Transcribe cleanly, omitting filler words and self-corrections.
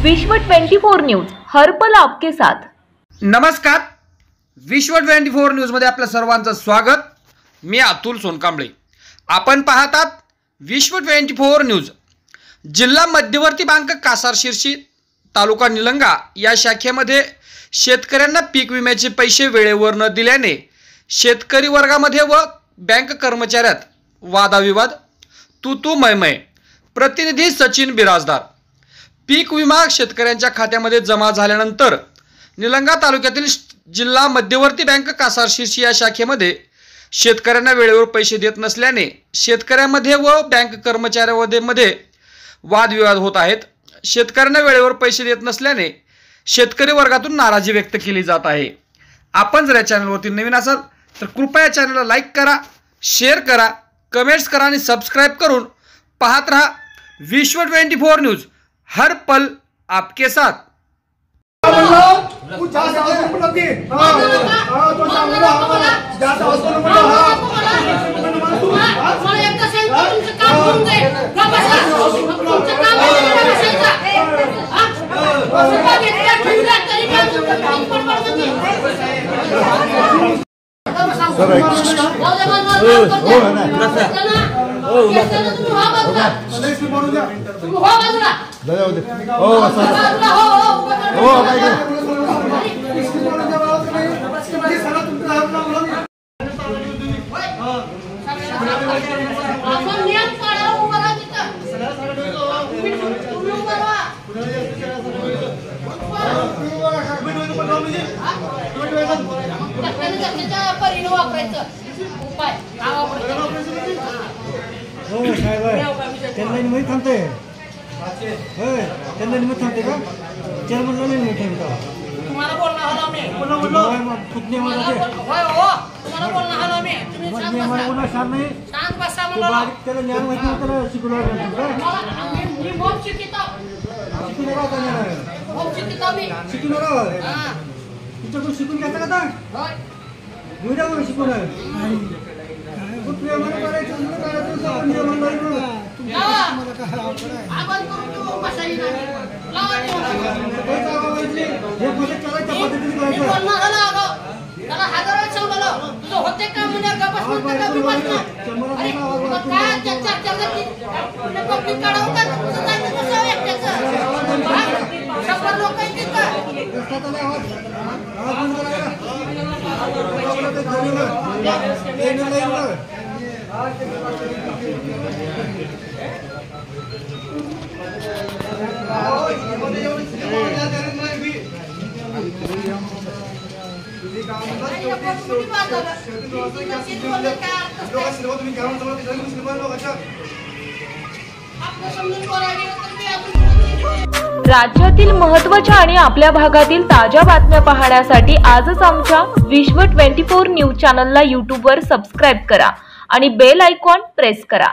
विश्व 24 न्यूज, हर पल आपके साथ। नमस्कार, विश्व 24 न्यूज मध्ये आपल्या सर्वांचं स्वागत। मी अतुल सोनकांबळे। आपण पाहतात विश्व 24 न्यूज। जिल्हा मध्यवर्ती बँक कासार शिरसी तालुका निलंगा या शाखेमध्ये शेतकऱ्यांना पीक विम्याचे पैसे वेळेवर न दिल्याने शेतकरी वर्गामध्ये व बँक कर्मचाऱ्यात वादाविवाद, तू मय। प्रतिनिधी सचिन बिराजदार। पीक विमा शेतकऱ्यांच्या खात्यामध्ये जमा झाल्यानंतर निलंगा तालुक्यातील जिल्हा मध्यवर्ती बँक कासार शिरसी या शाखेमध्ये शेतकऱ्यांना वेळेवर पैसे देत नसल्याने शेतकऱ्यांमध्ये व बँक कर्मचाऱ्यांमध्ये वादविवाद होत आहेत। शेतकऱ्यांना वेळेवर पैसे देत नसल्याने शेतकरी वर्गातून नाराजी व्यक्त केली जात आहे। आपण जर या चॅनलवरती नवीन असाल तर कृपया या चॅनलला लाईक करा, शेअर करा, कमेंट्स करा आणि सबस्क्राइब करून पाहत रहा विश्व 24 न्यूज, हर पल आपके साथ। राज्यातील महत्त्वाच्या आणि आपल्या भागातील ताज्या बातम्या पाहण्यासाठी आजच आमच्या विश्व 24 न्यूज चॅनलला YouTube वर सबस्क्राइब करा आणि बेल आयकॉन प्रेस करा।